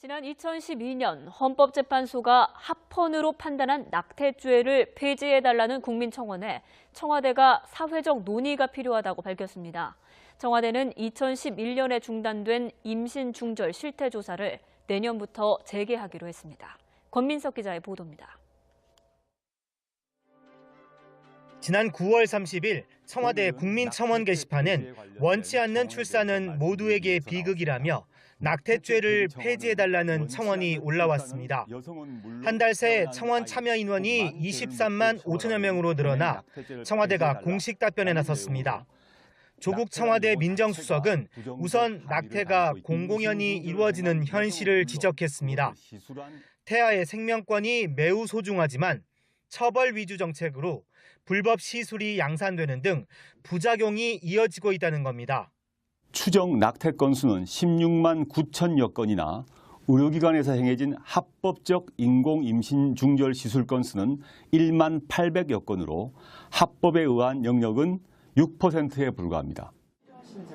지난 2012년 헌법재판소가 합헌으로 판단한 낙태죄를 폐지해달라는 국민청원에 청와대가 사회적 논의가 필요하다고 밝혔습니다. 청와대는 2011년에 중단된 임신 중절 실태 조사를 내년부터 재개하기로 했습니다. 권민석 기자의 보도입니다. 지난 9월 30일 청와대 국민청원 게시판엔 원치 않는 출산은 모두에게 비극이라며 낙태죄를 폐지해달라는 청원이 올라왔습니다. 한 달 새 청원 참여 인원이 23만 5천여 명으로 늘어나 청와대가 공식 답변에 나섰습니다. 조국 청와대 민정수석은 우선 낙태가 공공연히 이루어지는 현실을 지적했습니다. 태아의 생명권이 매우 소중하지만 처벌 위주 정책으로 불법 시술이 양산되는 등 부작용이 이어지고 있다는 겁니다. 추정 낙태 건수는 16만 9천여 건이나 의료기관에서 행해진 합법적 인공 임신 중절 시술 건수는 1만 800여 건으로 합법에 의한 영역은 6%에 불과합니다.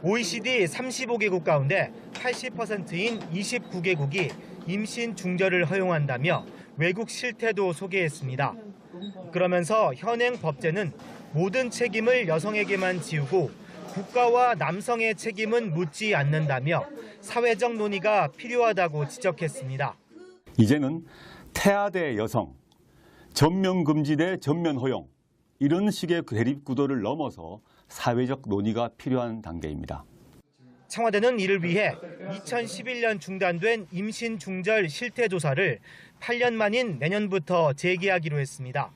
OECD 35개국 가운데 80%인 29개국이 임신 중절을 허용한다며 외국 실태도 소개했습니다. 그러면서 현행 법제는 모든 책임을 여성에게만 지우고 국가와 남성의 책임은 묻지 않는다며 사회적 논의가 필요하다고 지적했습니다. 이제는 태아 대 여성, 전면 금지 대 전면 허용, 이런 식의 대립 구도를 넘어서 사회적 논의가 필요한 단계입니다. 청와대는 이를 위해 2011년 중단된 임신 중절 실태 조사를 8년 만인 내년부터 재개하기로 했습니다.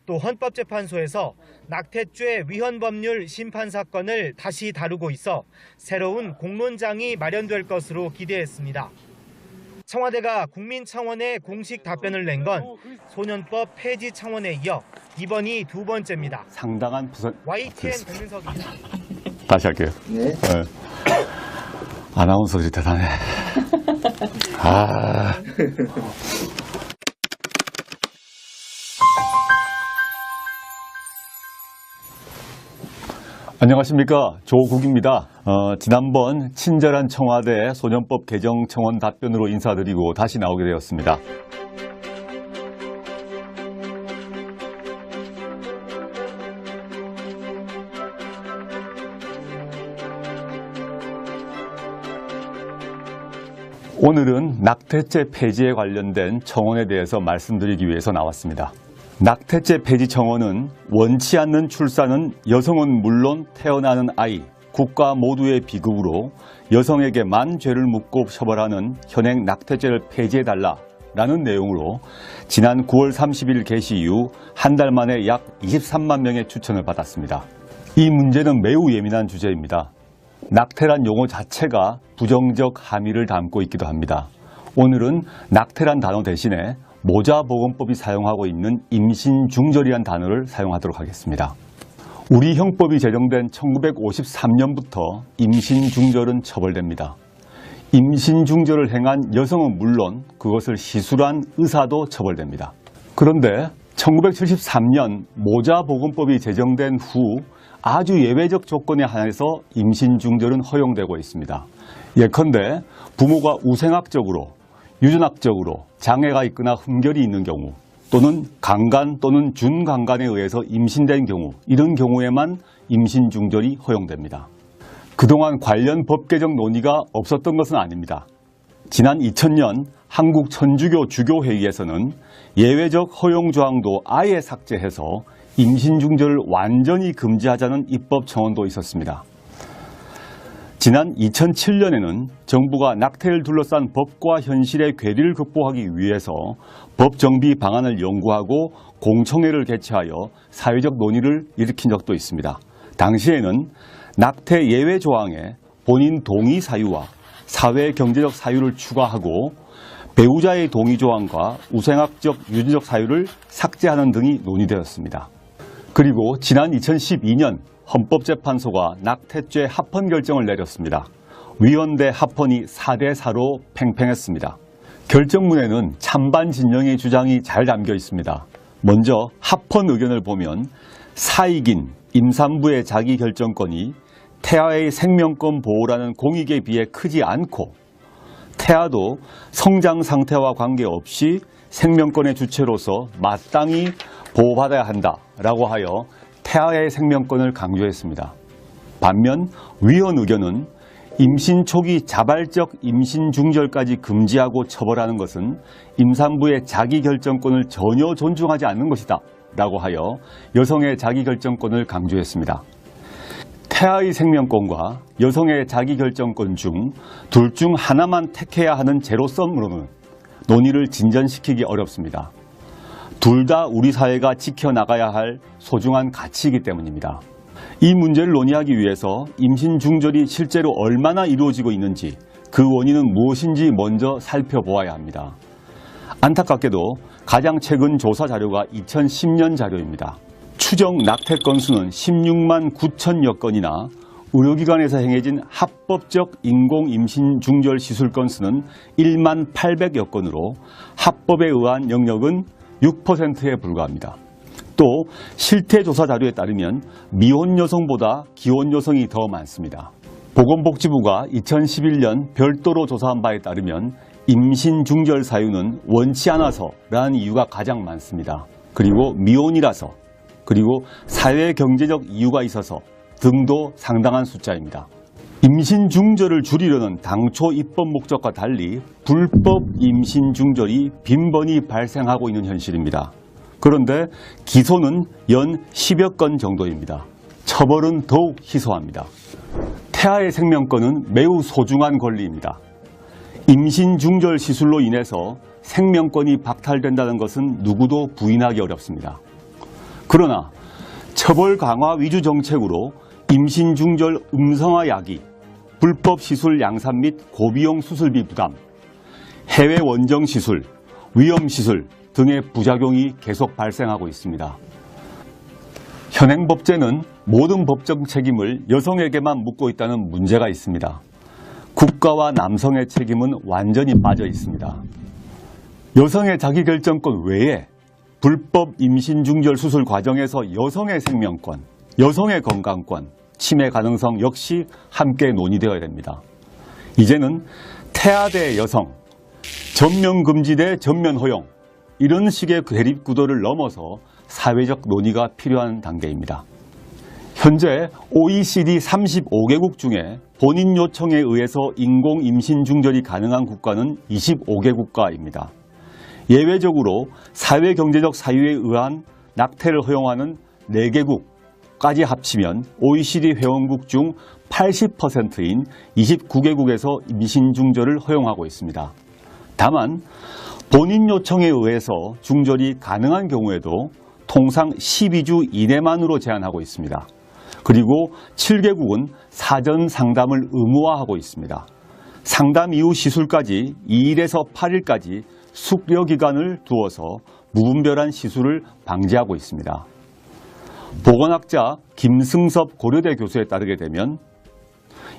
또 헌법재판소에서 낙태죄 위헌 법률 심판 사건을 다시 다루고 있어 새로운 공론장이 마련될 것으로 기대했습니다. 청와대가 국민청원에 공식 답변을 낸 건 소년법 폐지 청원에 이어 이번이 두 번째입니다. 상당한 부선. YTN 백민석입니다. 다시 할게요. 네. 아나운서들이 대단해. 안녕하십니까, 조국입니다. 지난번 친절한 청와대 소년법 개정 청원 답변으로 인사드리고 다시 나오게 되었습니다. 오늘은 낙태죄 폐지에 관련된 청원에 대해서 말씀드리기 위해서 나왔습니다. 낙태죄 폐지 청원은 원치 않는 출산은 여성은 물론 태어나는 아이, 국가 모두의 비극으로 여성에게만 죄를 묻고 처벌하는 현행 낙태죄를 폐지해달라라는 내용으로 지난 9월 30일 게시 이후 한 달 만에 약 23만 명의 추천을 받았습니다. 이 문제는 매우 예민한 주제입니다. 낙태란 용어 자체가 부정적 함의를 담고 있기도 합니다. 오늘은 낙태란 단어 대신에 모자보건법이 사용하고 있는 임신중절이란 단어를 사용하도록 하겠습니다. 우리 형법이 제정된 1953년부터 임신중절은 처벌됩니다. 임신중절을 행한 여성은 물론 그것을 시술한 의사도 처벌됩니다. 그런데 1973년 모자보건법이 제정된 후 아주 예외적 조건에 한해서 임신중절은 허용되고 있습니다. 예컨대 부모가 우생학적으로, 유전학적으로 장애가 있거나 흠결이 있는 경우, 또는 강간 또는 준강간에 의해서 임신된 경우, 이런 경우에만 임신중절이 허용됩니다. 그동안 관련 법 개정 논의가 없었던 것은 아닙니다. 지난 2000년 한국 천주교 주교회의에서는 예외적 허용 조항도 아예 삭제해서 임신중절을 완전히 금지하자는 입법 청원도 있었습니다. 지난 2007년에는 정부가 낙태를 둘러싼 법과 현실의 괴리를 극복하기 위해서 법 정비 방안을 연구하고 공청회를 개최하여 사회적 논의를 일으킨 적도 있습니다. 당시에는 낙태 예외 조항에 본인 동의 사유와 사회 경제적 사유를 추가하고 배우자의 동의 조항과 우생학적 유전적 사유를 삭제하는 등이 논의되었습니다. 그리고 지난 2012년 헌법재판소가 낙태죄 합헌 결정을 내렸습니다. 위헌 대 합헌이 4대4로 팽팽했습니다. 결정문에는 찬반 진영의 주장이 잘 담겨 있습니다. 먼저 합헌 의견을 보면 사익인 임산부의 자기 결정권이 태아의 생명권 보호라는 공익에 비해 크지 않고 태아도 성장 상태와 관계없이 생명권의 주체로서 마땅히 보호받아야 한다라고 하여 태아의 생명권을 강조했습니다. 반면 위헌 의견은 임신 초기 자발적 임신 중절까지 금지하고 처벌하는 것은 임산부의 자기결정권을 전혀 존중하지 않는 것이다 라고 하여 여성의 자기결정권을 강조했습니다. 태아의 생명권과 여성의 자기결정권 중 둘 중 하나만 택해야 하는 제로섬으로는 논의를 진전시키기 어렵습니다. 둘 다 우리 사회가 지켜나가야 할 소중한 가치이기 때문입니다. 이 문제를 논의하기 위해서 임신 중절이 실제로 얼마나 이루어지고 있는지 그 원인은 무엇인지 먼저 살펴보아야 합니다. 안타깝게도 가장 최근 조사 자료가 2010년 자료입니다. 추정 낙태 건수는 16만 9천여 건이나 의료기관에서 행해진 합법적 인공 임신 중절 시술 건수는 1만 800여 건으로 합법에 의한 영역은 6%에 불과합니다. 또 실태조사 자료에 따르면 미혼 여성보다 기혼 여성이 더 많습니다. 보건복지부가 2011년 별도로 조사한 바에 따르면 임신 중절 사유는 원치 않아서라는 이유가 가장 많습니다. 그리고 미혼이라서, 그리고 사회경제적 이유가 있어서 등도 상당한 숫자입니다. 임신 중절을 줄이려는 당초 입법 목적과 달리 불법 임신 중절이 빈번히 발생하고 있는 현실입니다. 그런데 기소는 연 10여 건 정도입니다. 처벌은 더욱 희소합니다. 태아의 생명권은 매우 소중한 권리입니다. 임신 중절 시술로 인해서 생명권이 박탈된다는 것은 누구도 부인하기 어렵습니다. 그러나 처벌 강화 위주 정책으로 임신 중절 음성화 야기, 불법 시술 양산 및 고비용 수술비 부담, 해외 원정 시술, 위험 시술 등의 부작용이 계속 발생하고 있습니다. 현행법제는 모든 법적 책임을 여성에게만 묻고 있다는 문제가 있습니다. 국가와 남성의 책임은 완전히 빠져 있습니다. 여성의 자기결정권 외에 불법 임신 중절 수술 과정에서 여성의 생명권, 여성의 건강권, 침해 가능성 역시 함께 논의되어야 됩니다. 이제는 태아 대 여성, 전면 금지 대 전면 허용, 이런 식의 대립 구도를 넘어서 사회적 논의가 필요한 단계입니다. 현재 OECD 35개국 중에 본인 요청에 의해서 인공 임신 중절이 가능한 국가는 25개국가입니다. 예외적으로 사회경제적 사유에 의한 낙태를 허용하는 4개국까지 합치면 OECD 회원국 중 80%인 29개국에서 임신 중절을 허용하고 있습니다. 다만 본인 요청에 의해서 중절이 가능한 경우에도 통상 12주 이내만으로 제한하고 있습니다. 그리고 7개국은 사전 상담을 의무화하고 있습니다. 상담 이후 시술까지 2일에서 8일까지 숙려 기간을 두어서 무분별한 시술을 방지하고 있습니다. 보건학자 김승섭 고려대 교수에 따르게 되면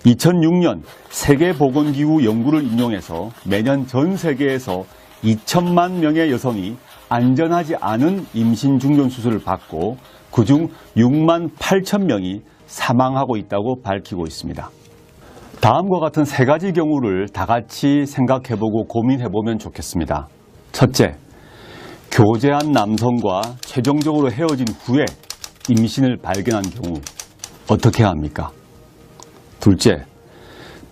2006년 세계보건기구 연구를 인용해서 매년 전 세계에서 2천만 명의 여성이 안전하지 않은 임신 중절 수술을 받고 그중 6만 8천 명이 사망하고 있다고 밝히고 있습니다. 다음과 같은 3가지 경우를 다 같이 생각해보고 고민해보면 좋겠습니다. 첫째, 교제한 남성과 최종적으로 헤어진 후에 임신을 발견한 경우 어떻게 해야 합니까? 둘째,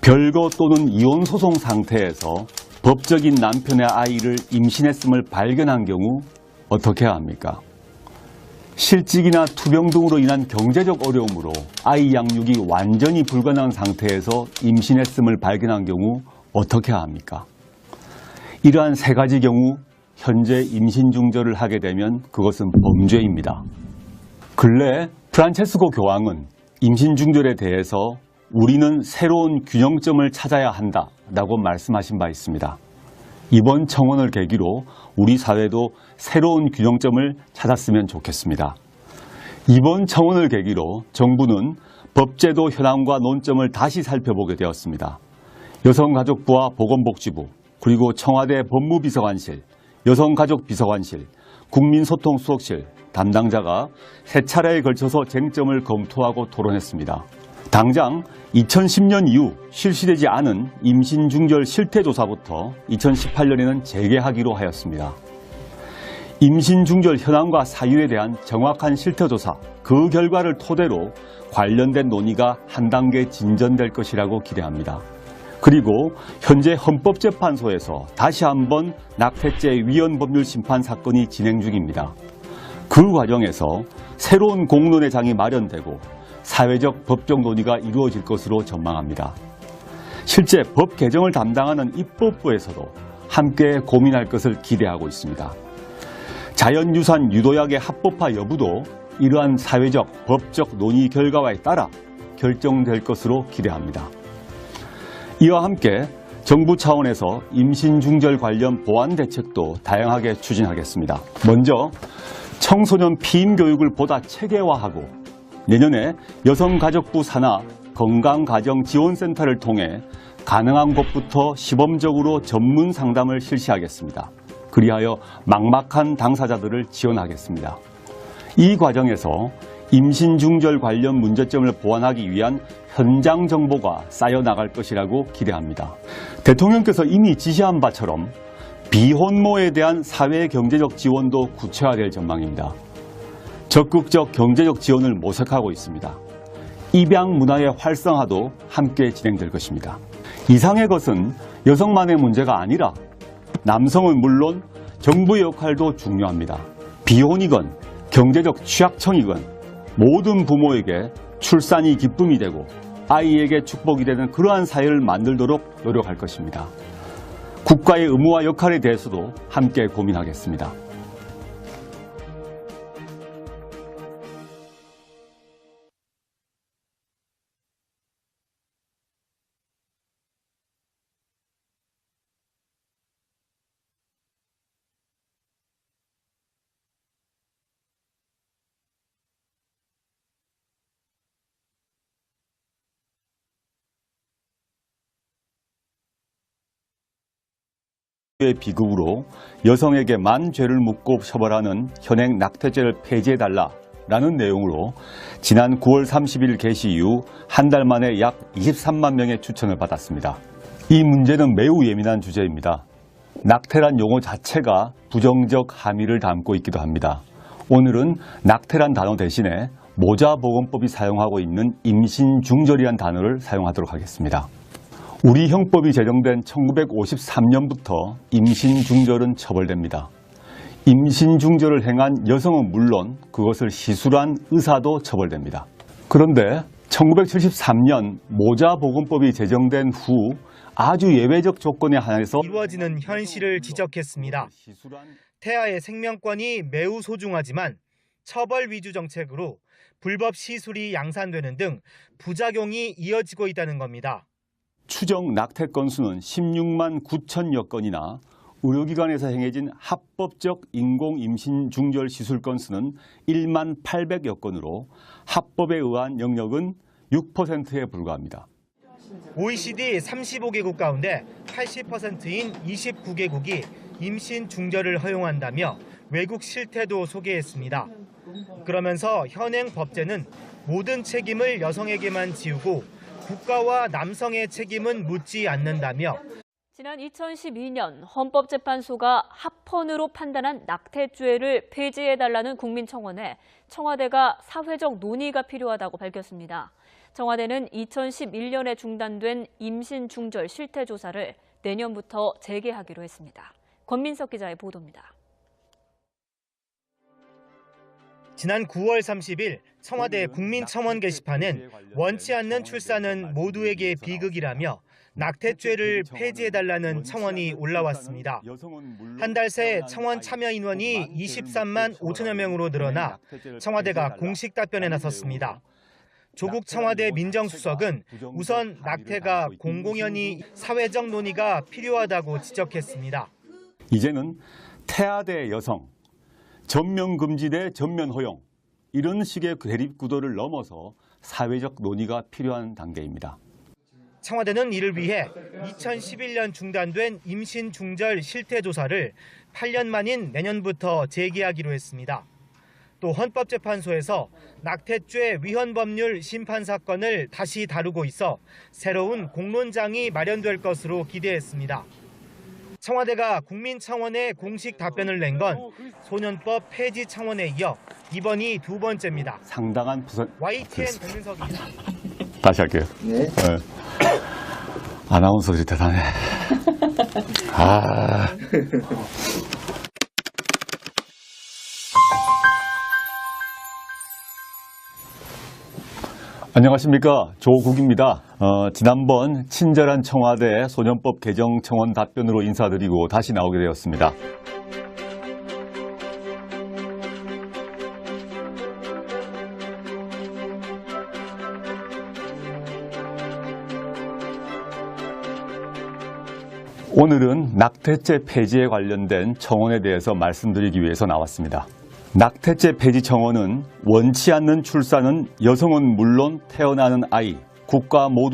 별거 또는 이혼 소송 상태에서 법적인 남편의 아이를 임신했음을 발견한 경우 어떻게 해야 합니까? 실직이나 투병 등으로 인한 경제적 어려움으로 아이 양육이 완전히 불가능한 상태에서 임신했음을 발견한 경우 어떻게 해야 합니까? 이러한 3가지 경우 현재 임신 중절을 하게 되면 그것은 범죄입니다. 근래 프란체스코 교황은 임신 중절에 대해서 우리는 새로운 균형점을 찾아야 한다라고 말씀하신 바 있습니다. 이번 청원을 계기로 우리 사회도 새로운 균형점을 찾았으면 좋겠습니다. 이번 청원을 계기로 정부는 법제도 현황과 논점을 다시 살펴보게 되었습니다. 여성가족부와 보건복지부, 그리고 청와대 법무비서관실, 여성가족비서관실, 국민소통수석실 담당자가 3차례에 걸쳐서 쟁점을 검토하고 토론했습니다. 당장 2010년 이후 실시되지 않은 임신중절 실태조사부터 2018년에는 재개하기로 하였습니다. 임신중절 현황과 사유에 대한 정확한 실태조사, 그 결과를 토대로 관련된 논의가 한 단계 진전될 것이라고 기대합니다. 그리고 현재 헌법재판소에서 다시 한번 낙태죄 위헌 법률 심판 사건이 진행 중입니다. 그 과정에서 새로운 공론의 장이 마련되고 사회적 법적 논의가 이루어질 것으로 전망합니다. 실제 법 개정을 담당하는 입법부에서도 함께 고민할 것을 기대하고 있습니다. 자연유산 유도약의 합법화 여부도 이러한 사회적, 법적 논의 결과에 따라 결정될 것으로 기대합니다. 이와 함께 정부 차원에서 임신중절 관련 보완 대책도 다양하게 추진하겠습니다. 먼저 청소년 피임 교육을 보다 체계화하고 내년에 여성가족부 산하 건강가정지원센터를 통해 가능한 곳부터 시범적으로 전문 상담을 실시하겠습니다. 그리하여 막막한 당사자들을 지원하겠습니다. 이 과정에서 임신중절 관련 문제점을 보완하기 위한 현장 정보가 쌓여나갈 것이라고 기대합니다. 대통령께서 이미 지시한 바처럼 비혼모에 대한 사회경제적 지원도 구체화될 전망입니다. 적극적 경제적 지원을 모색하고 있습니다. 입양 문화의 활성화도 함께 진행될 것입니다. 이상의 것은 여성만의 문제가 아니라 남성은 물론 정부의 역할도 중요합니다. 비혼이건 경제적 취약청이건 모든 부모에게 출산이 기쁨이 되고 아이에게 축복이 되는 그러한 사회를 만들도록 노력할 것입니다. 국가의 의무와 역할에 대해서도 함께 고민하겠습니다. 비극으로 여성에게만 죄를 묻고 처벌하는 현행 낙태죄를 폐지해달라라는 내용으로 지난 9월 30일 개시 이후 한 달 만에 약 23만 명의 추천을 받았습니다. 이 문제는 매우 예민한 주제입니다. 낙태란 용어 자체가 부정적 함의를 담고 있기도 합니다. 오늘은 낙태란 단어 대신에 모자보건법이 사용하고 있는 임신중절이란 단어를 사용하도록 하겠습니다. 우리 형법이 제정된 1953년부터 임신중절은 처벌됩니다. 임신중절을 행한 여성은 물론 그것을 시술한 의사도 처벌됩니다. 그런데 1973년 모자보건법이 제정된 후 아주 예외적 조건에 한해서 이루어지는 현실을 지적했습니다. 태아의 생명권이 매우 소중하지만 처벌 위주 정책으로 불법 시술이 양산되는 등 부작용이 이어지고 있다는 겁니다. 추정 낙태 건수는 16만 9천여 건이나 의료기관에서 행해진 합법적 인공 임신 중절 시술 건수는 1만 800여 건으로 합법에 의한 영역은 6%에 불과합니다. OECD 35개국 가운데 80%인 29개국이 임신 중절을 허용한다며 외국 실태도 소개했습니다. 그러면서 현행 법제는 모든 책임을 여성에게만 지우고 국가와 남성의 책임은 묻지 않는다며 지난 2012년 헌법재판소가 합헌으로 판단한 낙태죄를 폐지해달라는 국민청원에 청와대가 사회적 논의가 필요하다고 밝혔습니다. 청와대는 2011년에 중단된 임신중절 실태조사를 내년부터 재개하기로 했습니다. 권민석 기자의 보도입니다. 지난 9월 30일 청와대 국민청원 게시판엔 원치 않는 출산은 모두에게 비극이라며 낙태죄를 폐지해달라는 청원이 올라왔습니다. 한 달 새 청원 참여 인원이 23만 5천여 명으로 늘어나 청와대가 공식 답변에 나섰습니다. 조국 청와대 민정수석은 우선 낙태가 공공연히 사회적 논의가 필요하다고 지적했습니다. 이제는 태아 대 여성, 전면 금지 대 전면 허용, 이런 식의 대립 구도를 넘어서 사회적 논의가 필요한 단계입니다. 청와대는 이를 위해 2011년 중단된 임신 중절 실태조사를 8년 만인 내년부터 재개하기로 했습니다. 또 헌법재판소에서 낙태죄 위헌법률 심판 사건을 다시 다루고 있어 새로운 공론장이 마련될 것으로 기대했습니다. 청와대가 국민청원에 공식 답변을 낸 건 소년법 폐지 청원에 이어 이번이 두 번째입니다. 상당한 부선. YTN 백민석입니다. 다시 할게요. 네. 아나운서들이 대단해. 아. 안녕하십니까. 조국입니다. 지난번 친절한 청와대 소년법 개정 청원 답변으로 인사드리고 다시 나오게 되었습니다. 오늘은 낙태죄 폐지에 관련된 청원에 대해서 말씀드리기 위해서 나왔습니다. 낙태죄 폐지 청원은 원치 않는 출산은 여성은 물론 태어나는 아이, 국가 모두